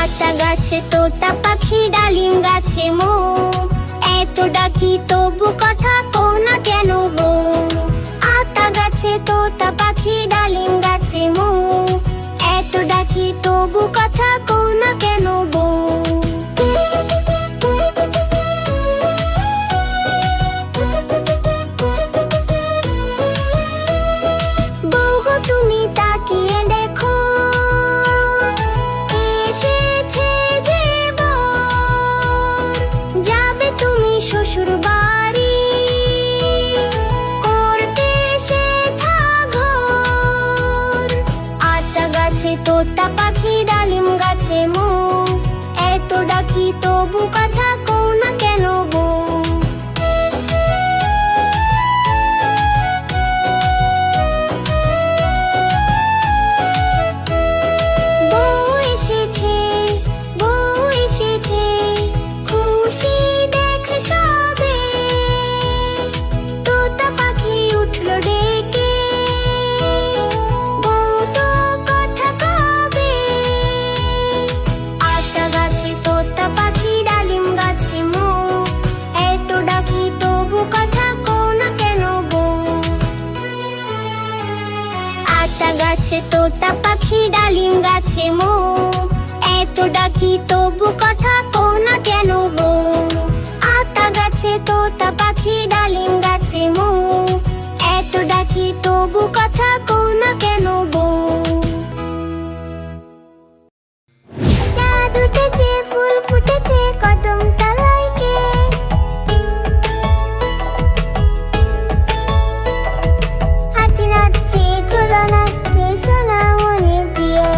আতা গাছে তোতা পাখি ডালিম গাছে মো, এত ডাকি তবু কথা কও না কেন বউ। আতা গাছে তোতা পাখি ডালিম গাছে মো, এত ডাকি তবু কথা কও না কেন বউ। বউ গো তুমি তাকিয়ে দেখো, এসেছে যে বর। যাবে তুমি শ্বশুর বাড়ি, করতে শেখা ঘর। আতা গাছে তোতা পাখি ডালিম গাছে মো, এত ডাকি তবু কথা কও না কেন বউ। বউ এসেছে, বউ এসেছে, খুশি দেখ সবে। তোতা পাখি উঠলো ডেকে, বউ তো কথা কবে। আতা গাছে তোতা পাখি ডালিম গাছে মো, এত ডাকি তবু কথা কও না কেন বউ। আতা গাছে তোতা পাখি ডালিম গাছে মো, এত ডাকি তবু কথা কও না কেন বউ। আতা গাছে তোতা পাখি ডালিম গাছে মো, এত ডাকি তবু কথা কও না কেন বউ। চাঁদ উঠেছে, ফুল ফুটেছে কদম তলায় কে। হাতি নাচছে, ঘোড়া নাচছে, সোনামণি বিয়ে।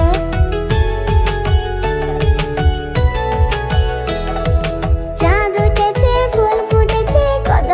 চাঁদ উঠেছে, ফুল ফুটেছে কদম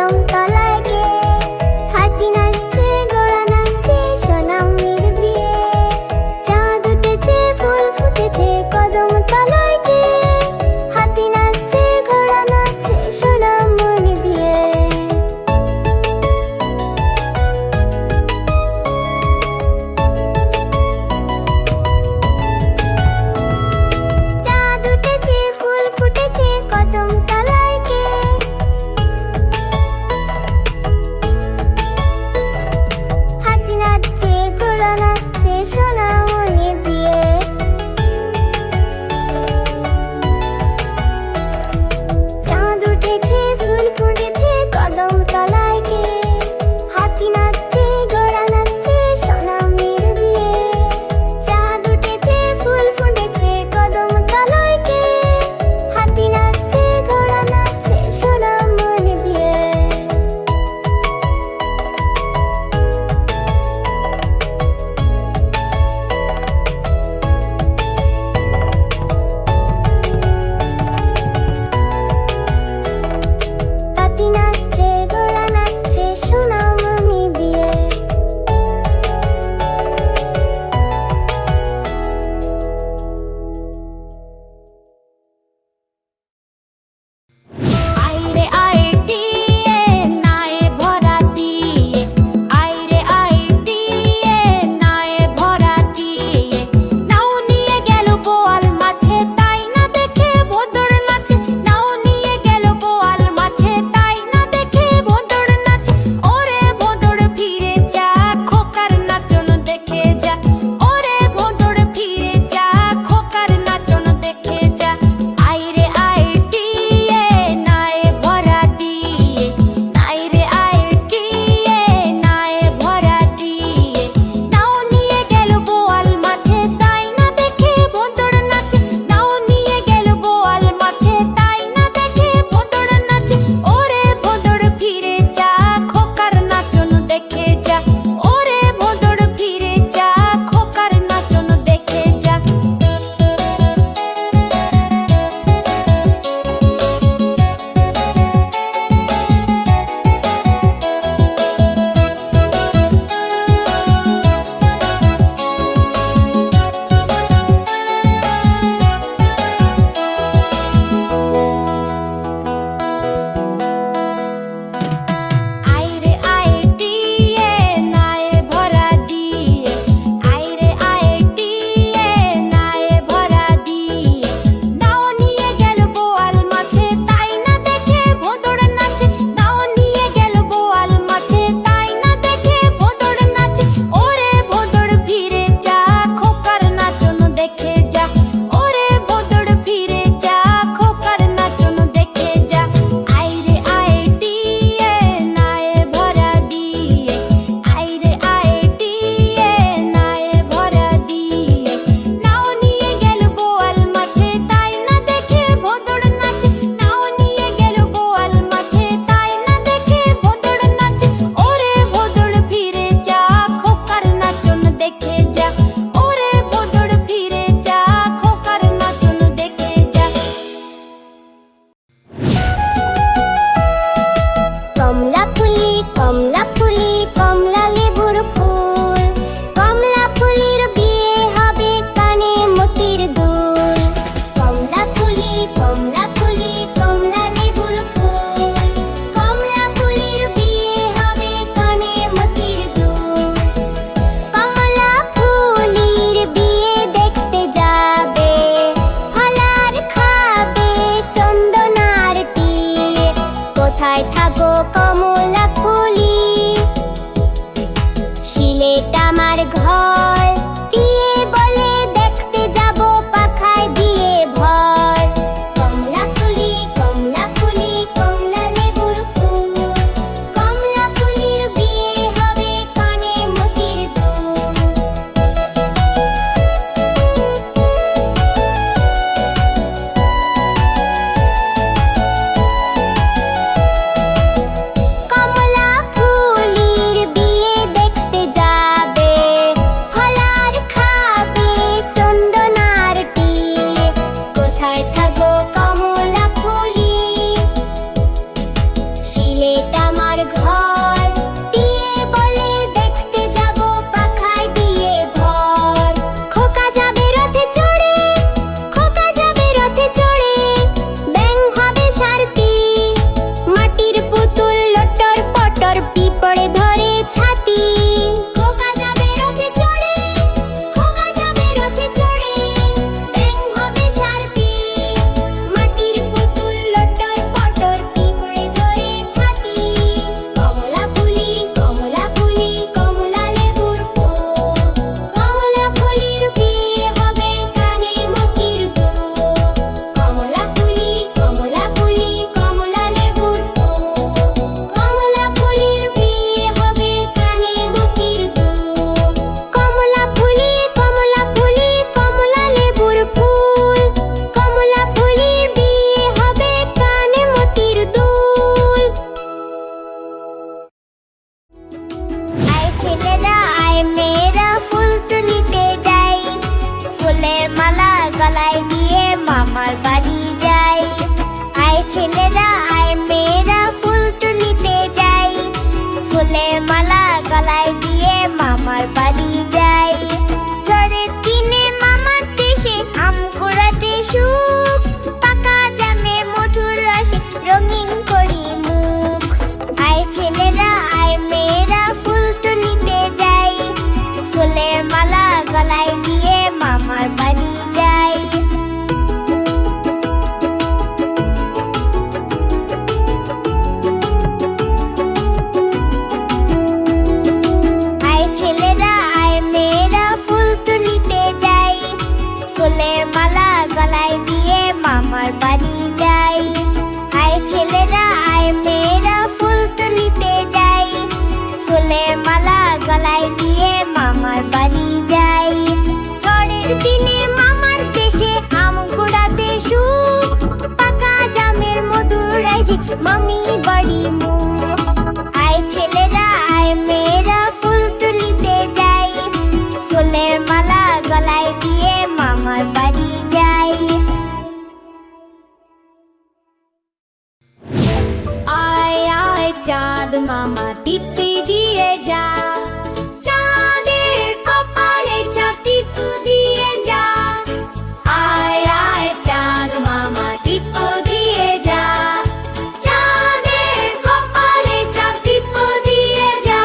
মামা টিপে দিয়ে যা, চাঁদের কপালে চাপ টিপ দিয়ে যা। আয় আয় চাঁদ মামা টিপ দিয়ে যা, চাঁদের কপালে চাপ টিপ দিয়ে যা।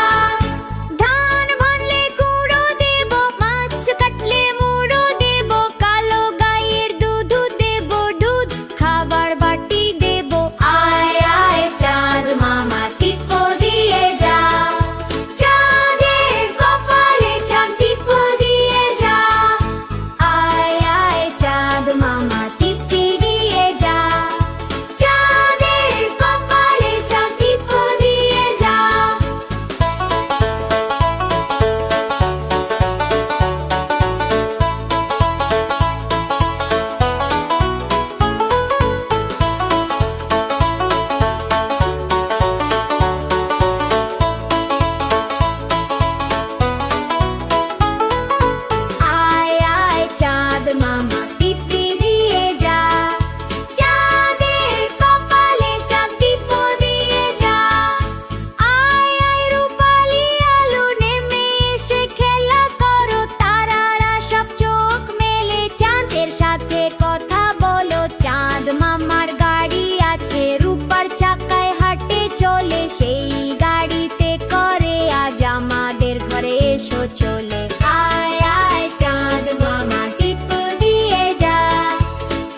ধান ভানলে গুঁড়ো দেব, মাছ কাটলে মুড়ো দেব, কালো গাইয়ের দুধ দেব, দুধ খাবার বাটি দেব। আয় আয় চাঁদ মামা টিপ দিয়ে যা, চাঁদের কপালে চাপ টিপ দিয়ে যা। আয় আয় চাঁদ মামা টিপ দিয়ে যা, চাঁদের কপালে চাপ টিপ দিয়ে যা। আয় আয় চাঁদ মামা টিপ দিয়ে যা, চাঁদের কপালে চাপ টিপ দিয়ে যা। আয় আয় রূপালি আলো নেমে এসে খেলা করো, তারারা সব চোখ মেলে চাঁদের সাথে কথা বলো। চাঁদ মামার গাড়ি আছে, রূপার চাকায় হাঁটে চলে, সেই গাড়িতে করে আজ আমাদের ঘরে এসো চলে। আয় আয় চাঁদ মামা টিপ দিয়ে যা,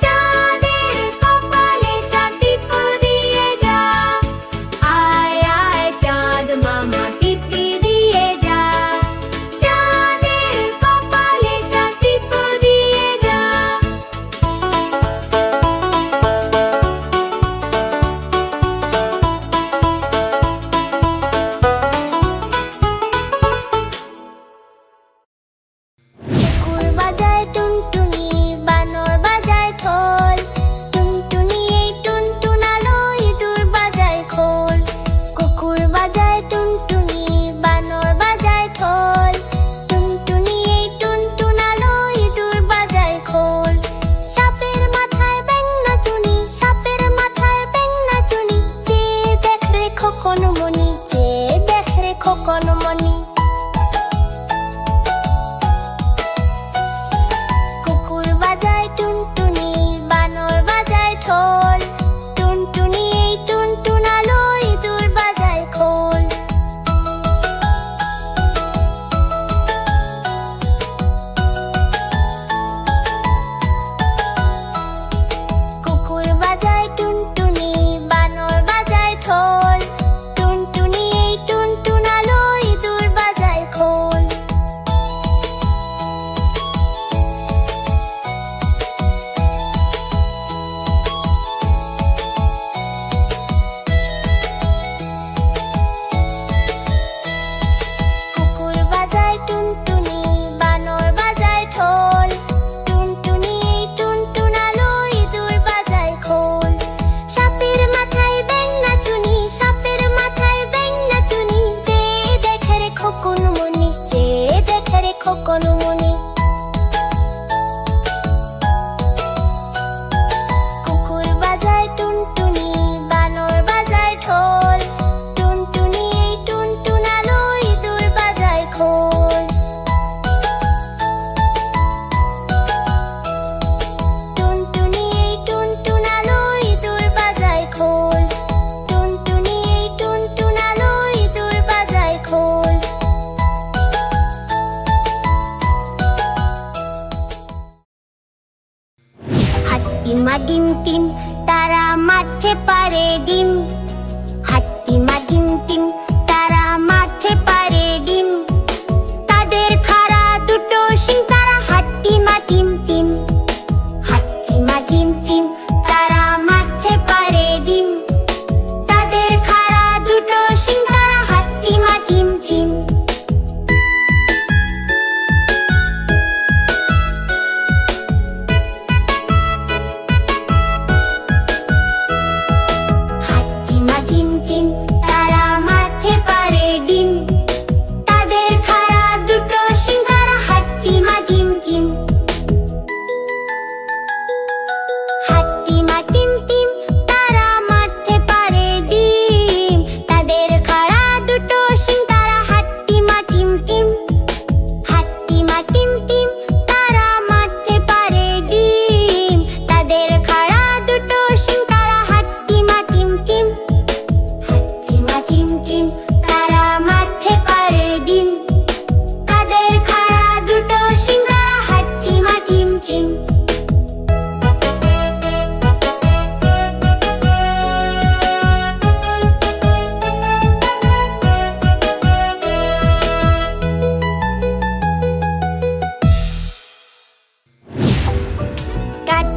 চাঁদের কপালে চাপ টিপ দিয়ে যা। আয় আয় চাঁদ মামা টিপ দিয়ে যা, চাঁদের কপালে চাপ টিপ দিয়ে যা। কুকুর বাজায় টুনটুনি, বানর বাজায় ঢোল, টুনটুনি এই টুনটুনালো, ইঁদুর বাজায় খোল। কুকুর বাজায় টুনটুনি, বানর বাজায় ঢোল, টুনটুনি এই টুনটুনালো, ইঁদুর বাজায় খোল। সাপের মাথায় ব্যাঙ নাচুনি, সাপের মাথায় ব্যাঙ নাচুনি, চেয়ে দেখ রে খোকন মনি, চেয়ে দেখ রে খোকন মনি। কুকুর বাজায় টুনটুনি, বানর বাজায় ঢোল, টুনটুনি এই টুনটুনালো, ইঁদুর বাজায় খোল। কুকুর বাজায় টুনটুনি, বানর বাজায় ঢোল, টুনটুনি এই টুনটুনালো, ইঁদুর বাজায় খোল। কুকুর বাজায় টুনটুনি, বানর বাজায় ঢোল, টুনটুনি এই টুনটুনালো, ইঁদুর বাজায় খোল। সাপের মাথায় ব্যাঙ নাচুনি, সাপের মাথায় ব্যাঙ নাচুনি, চেয়ে দেখ রে খোকন মনি, চেয়ে দেখ রে খোকন মনি। কুকুর বাজায় টুনটুনি, বানর বাজায় ঢোল, টুনটুনি এই টুনটুনালো, ইঁদুর বাজায় খোল। টুনটুনি এই টুনটুনালো, ইঁদুর বাজায় খোল, টুনটুনি এই টুনটুনালো, ইঁদুর বাজায় খোল। হাট্টিমা ডিম টিম, তারা মারছে পারে ডিম, হাট্টিমা ডিম টিম, তারা মারছে পারে ডিম। তাদের খাড়া দুটো শিং, তারা হাট্টিমা টিম টিম, হাট্টিমা ডিম টিম, তারা মারছে পারে ডিম। তাদের খাড়া দুটো শিং, তারা হাট্টিমা টিম টিম। হাট্টিমা ডিম টিম, তারা মারছে পারে ডিম। তাদের খাড়া দুটো শিং, তারা হাট্টিমা ডিম টিম।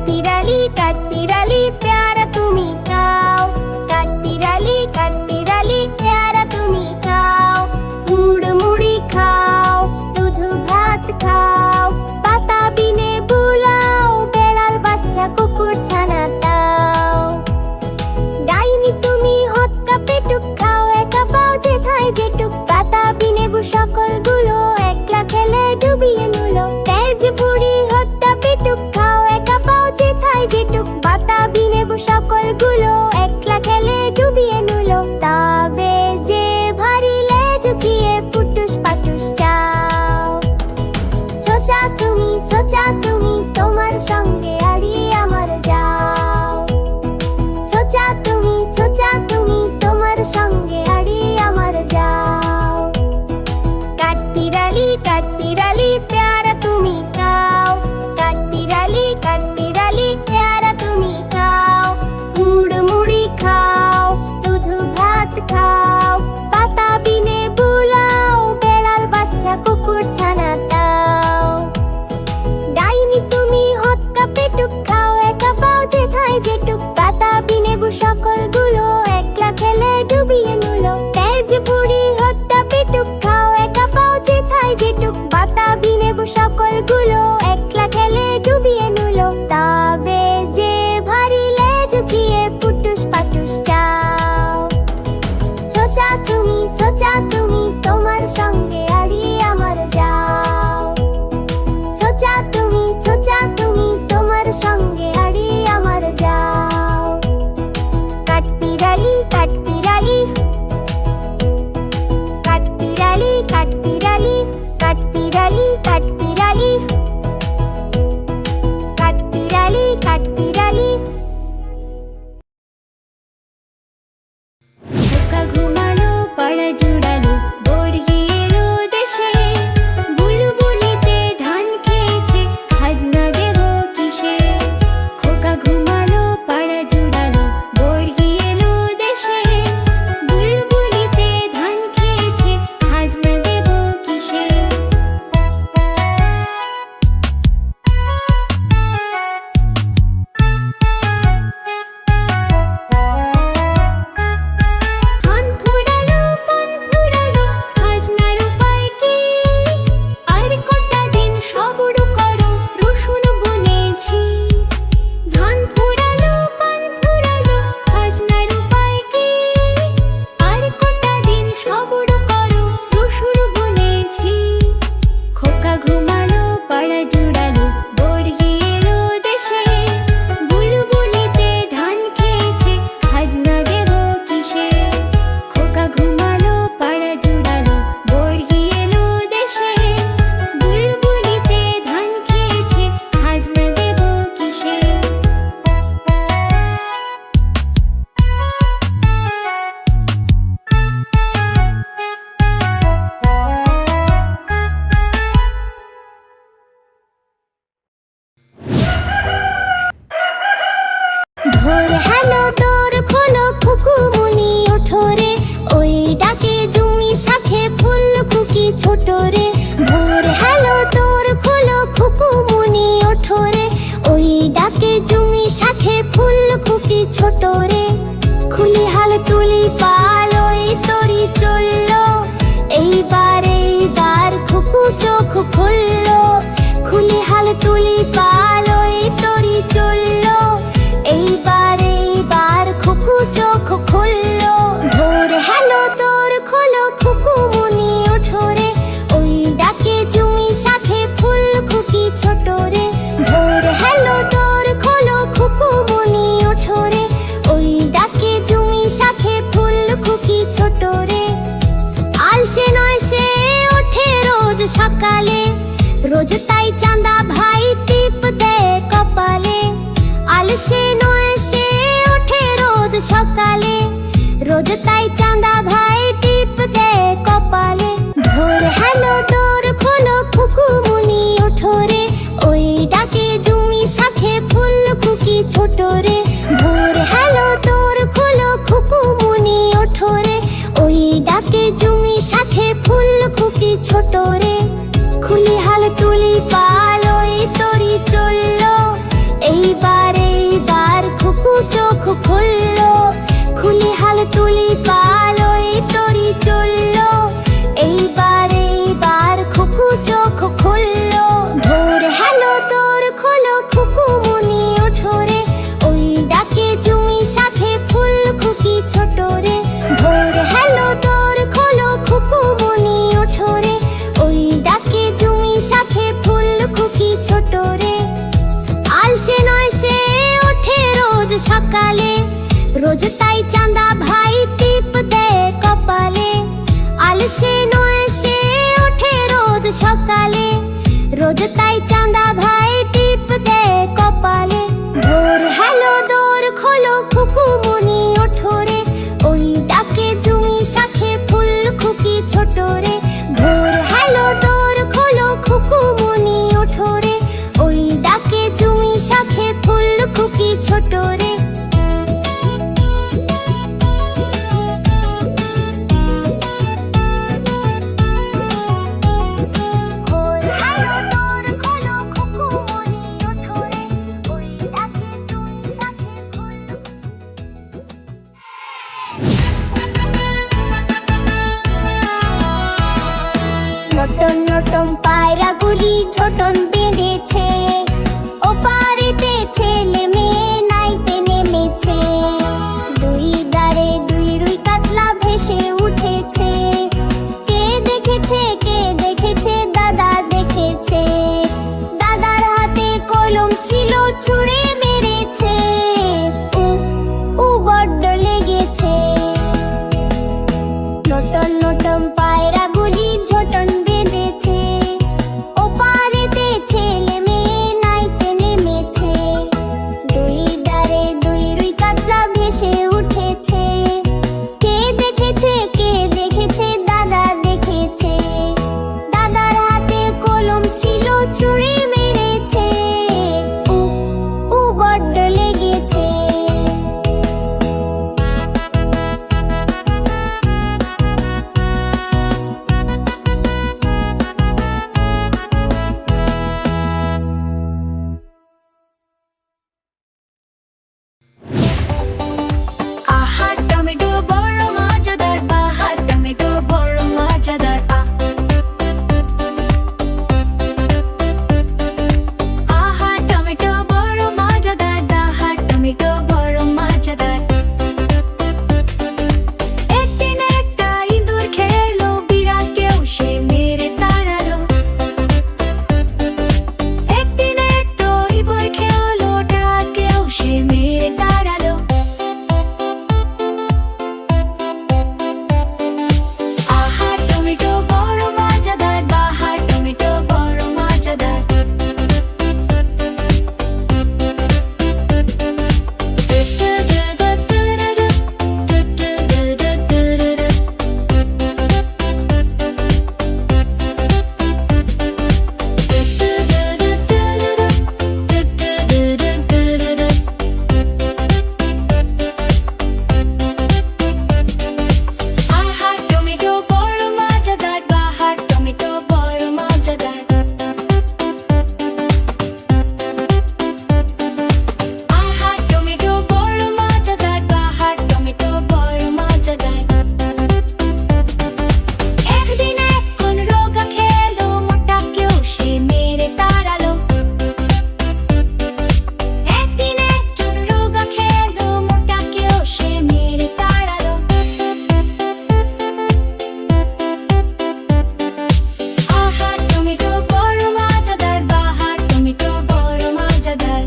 কাঠবিড়ালি পেয়ারা তুমি খাও, কাঠবিড়ালি পেয়ারা তুমি খাও। গুড় মুড়ি খাও, দুধ ভাত খাও, পাতা বিনে বুলাও, বেড়াল বাচ্চা কুকুর ছানা দাও। ডাইনি তুমি হক্কা পেটুক খাও, একা পাও যেথায় যেটুক, পাতা বিনে সকলগুলো একলা খেলে ডুবিয়ে নুলো। তেজ বুড়ি হট্টা পেটুক খাও, একা পাও যেথায় যেটুক, পাতা বিনে সকলগুলো একলা খেলে ডুবিয়ে নুলো। তবে যে ভারী লেজ উঠিয়ে পুটুস পাটুস চাও। ছোচা তুমি তোমার সঙ্গে আড়ি আমার যাও। ছোচা তুমি তোমার সঙ্গে আড়ি আমার যাও। কাঠবিড়ালি পেয়ারা তুমি খাও, কাঠবিড়ালি পেয়ারা তুমি খাও। গুড় মুড়ি খাও, দুধ ভাত খাও, পাতা বিনে বুলাও, বেড়াল বাচ্চা কুকুর ছানা দাও। ডাইনি তুমি হক্কা পেটুক খাও, একা পাও যেথায় যেটুক, পাতা বিনে সকলগুলো একলা খেলে ডুবিয়ে নুলো। তেজ বুড়ি হট্টা পেটুক খাও, একা পাও যেথায় যেটুক, পাতা বিনে সকলগুলো একলা খেলে ডুবিয়ে নুলো। তবে যে ভারী লেজ উঠিয়ে পুটুস পাটুস চাও। ছোচা তুমি তোমার সঙ্গে আড়ি আমার যাও। ছোচা তুমি তোমার সঙ্গে আড়ি আমার যাও। কাঠবিড়ালি কাঠবিড়ালি কাঠবিড়ালি খোকা ঘুমালো পাড়া জুড়ালো, বর্গি এলো দেশে, বুলবুলিতে ধান খেয়েছে, খাজনা দেব কিসে। খোকা ঘুমালো পাড়া জুড়ালো, বর্গি এলো দেশে, বুলবুলিতে ধান খেয়েছে, খাজনা দেব কিসে। ধান ফুরালো পান ফুরালো, খাজনার উপায় কি? আর কটা দিন সবুর করো, রসুন বুনেছি। ধান ফুরালো পান ফুরালো, খাজনার উপায় কি? আর কটা দিন সবুর করো, রসুন বুনেছি। খোকা ঘুমালো পাড়া জুড়ালো, বর্গি এলো দেশে, বুলবুলিতে ধান খেয়েছে, খাজনা দেব কিসে। খোকা ঘুমালো পাড়া জুড়ালো, বর্গি এলো দেশে, বুলবুলিতে ধান খেয়েছে, খাজনা দেব কিসে। ভোর হ্যালো তোর খোলো খুকুমুনি ওঠো রে, ওই ডাকে জুমি শাখে ফুল খুকি ছোট রে। ভোর হ্যালো তোর খোলো খুকুমুনি ওঠো রে, ওই ডাকে জুমি শাখে ফুল খুকি ছোট রে। খুলি হাল তুলি পাল ওই তরি চললো, এইবার খুকু চোখ খুললো। খুলি হাল তুলি পাল ওই তরি চললো, এইবার খুকু চোখ খুললো। ভোর হ্যালো তোর খোলো খুকুমুনি ওঠো রে, ওই ডাকে জুমি শাখে ফুল খুকি ছোট রে। ভোর হ্যালো তোর খোলো খুকুমুনি ওঠো রে, ওই ডাকে জুমি শাখে ফুল খুকি ছোট রে। আলসে নয় সে ওঠে রোজ সকালে, রোজ তাই চাঁদা ভাই টিপ দেয় কপালে। আলসে নয় সে ওঠে রোজ সকালে, রোজ তাই চাঁদা ভাই টিপ দেয় কপালে। ভোর হ্যালো তোর খোলো খুকুমুনি ওঠো রে, ওই ডাকে জুমি শাখে ফুল খুকি ছোট রে। ভোর হ্যালো তোর খোলো খুকুমুনি ওঠো রে, ওই ডাকে জুমি শাখে ফুল খুকি ছোট রে। খুলি হাল তুলি পাল ওই তরি চললো, এইবার রোজ তাই চাঁদা ভাই টিপ দেয় কপালে, আলসে নয় সে ওঠে রোজ সকালে। রোজ তাই চাঁদা ভাই টিপ দেয় কপালে। ভোর হ্যালো দোর খোলো খুকুমনি ওঠোরে, ওই ডাকে জুমি শাখে ফুল খুকি ছোট রে। ভোর হ্যালো দোর খোলো খুকুমনি ওঠোরে, ওই ডাকে জুমি শাখে ফুল খুকি ছোট রে। নটন নটন পায়রাগুলি ছোটন বেঁধেছে, ওপারেতে ছেলে মেয়ে নাইতে নেমেছে। দুই দাঁড়ে দুই রুই কাতলা ভেসে উঠেছে, কে দেখেছে দাদা দেখেছে। দাদার হাতে কলম ছিল ছুঁড়ে মেরেছে, উ বড্ড লেগেছে। নটন নটন পায়রাগুলি ঝোটন বেঁধেছে, ওপারেতে ছেলে মেয়ে নাইতে নেমেছে। দুই দাঁড়ে দুই রুই কাতলা ভেসে উঠেছে, কে দেখেছে দাদা দেখেছে। দাদার হাতে কলম ছিল ছুঁড়ে মেরেছে, উ বড্ড লেগেছে। আহা টমেটো বড় মজাদার, বাহার টমেটো বড় মজাদার। আহা টমেটো বড় মজাদার, বাহার টমেটো বড় মজাদার। একদিন একটা ইঁদুর খেলো, বিড়ালকেও সে মেরে তাড়ালো। একদিন একটা ইবই খেলো, ডাকেও সে মেরে তাড়ালো। আহা টমেটো বড় মজাদার, বাহার টমেটো বড় মজাদার। আহা টমেটো বড় মজাদার, বাহার টমেটো বড় মজাদার। আহা টমেটো বড় মজাদার, বাহার টমেটো বড় মজাদার। একদিন এক কোন রোগা খেলো, মোটাকেও সে মেরে তাড়ালো। একদিন একজন রোগা খেলো, মোটাকেও সে মেরে তাড়ালো। আহা টমেটো বড় মজাদার, বাহার টমেটো বড় মজাদার।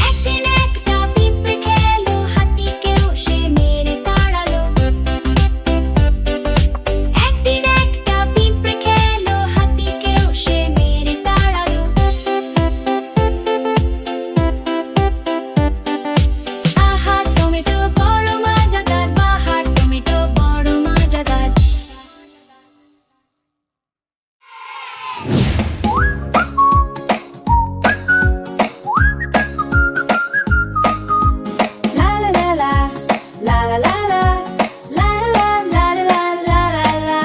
একদিন একটা পিঁপড়ে খেলো, হাতিকেও সে মেরে তাড়ালো। একদিন একটা পিঁপড়ে খেলো, হাতিকেও সে মেরে তাড়ালো। আহা টমেটো বড় মজাদার, বাহার টমেটো বড় মজাদার। লা লা লা লা, লা লা লা লা, লা লা লা লা লা লা লা।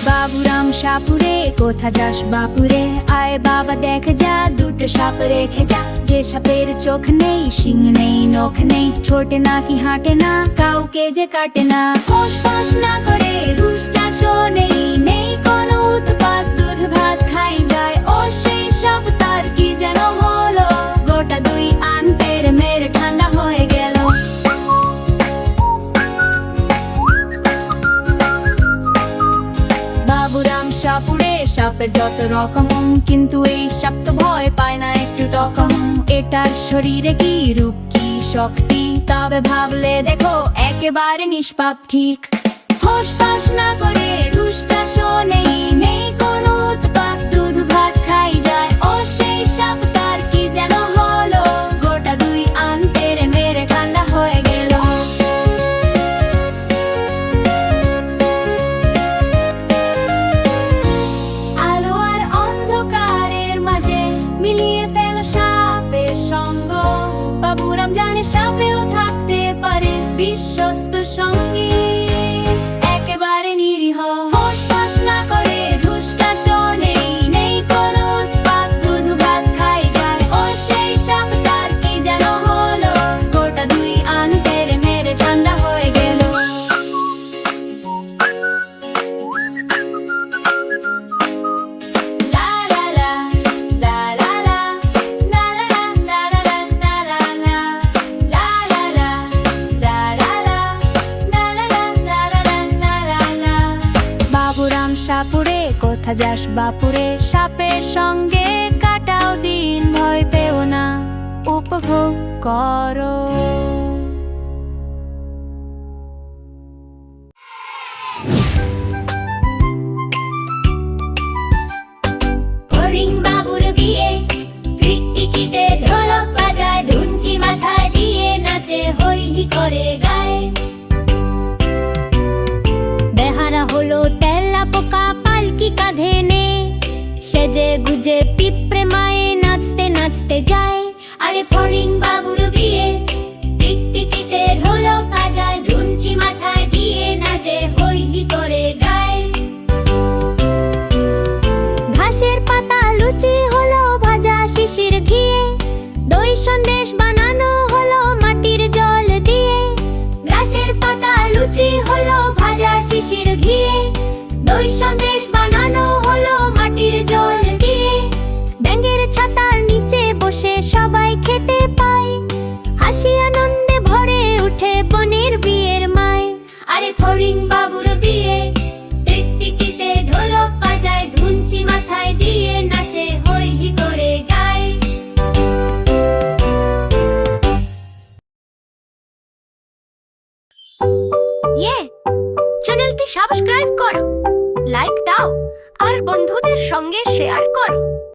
বাবুরাম সাপুরে কোথা যাস বাপুরে, আয় বাবা দেখ যা, দুটো সাপ রেখে যা। যে সাপের চোখ নেই, শিং নেই, নখ নেই, ছোটে না কি হাঁটে না, কাউকে যে কাটে না। ফোঁস ফোঁস না করে রুশ চাষও নেই, নেই কোনো উৎপাত দুধ সাপুরে সাপের যত রকম, কিন্তু এই সাপ তো ভয় পায় না একটু রকম। এটার শরীরে কি রূপ কি শক্তি, তবে ভাবলে দেখো একেবারে নিষ্পাপ ঠিক। হোস না করে রুষ্টা শোনেই, নেই কোনো উৎপাত, দুধ ভাত খাই যায়। ও সেই সাপ তার কি যেন হলো, গোটা দুই আন্তেরে মেরে ঠান্ডা হয়ে গেল। আলো আর অন্ধকারের মাঝে মিলিয়ে ফেল সাপের সঙ্গ। বাবুরাম জানে সাপেও থাকতে পারে বিশ্বস্ত সঙ্গী, একেবারে নিরীহ। হোস না করে রুষ্টা শোনেই, নেই কোনো উৎপাত, দুধ ভাত খাই যায়। ও সেই সাপ তার কি যেন হলো, গোটা দুই আন্তেরে মেরে ঠান্ডা হয়ে গেল। লা লা লা, লা লা লা, লা লা লা, লা লা লা, লা লা লা, লা লা লা, লা লা লা, লা লা লা, লা লা লা, লা লা লা। বাবুরাম সাপুরে কোথা যাস বাপুরে, সাপের সঙ্গে কাটাও দিন, ভয় পেও না, উপভোগ করো। হরিণ বাবুর বিয়ে, টিকটিকিতে ঢোলক বাজায়, ধুনচি মাথায় দিয়ে নাচে, হই হি করে গায়। বেহারা হলো তেলা পোকা পালকি কাঁধে নে, সেজে গুজে পিঁপড়ে মায়ে নাচতে নাচতে যায়। আরে হরিণ বাবুর বিয়ে, টিকটিকিতে ঢোলক বাজায়, ধুনচি মাথায় দিয়ে নাচে, হই হি করে গায়। ঘাসের পাতা লুচি হলো ভাজা শিশির ঘিয়ে, দই সন্দেশ বানানো হলো মাটির জল দিয়ে। ঘাসের পাতা লুচি হলো ভাজা শিশির ঘিয়ে, দই সন্দেশ বানানো হলো মাটির জল দিয়ে। ব্যাঙের ছাতার নিচে বসে সবাই খেতে পায়, হাসি আনন্দে ভরে উঠে বনের বিয়ের মায়। আরে হরিণ বাবুর বিয়ে, টিকটিকিতে ঢোলক বাজায়, ধুনচি মাথায় দিয়ে নাচে, হই হি করে গায়। চ্যানেলটি সাবস্ক্রাইব করো, লাইক দাও আর বন্ধুদের সঙ্গে শেয়ার করো।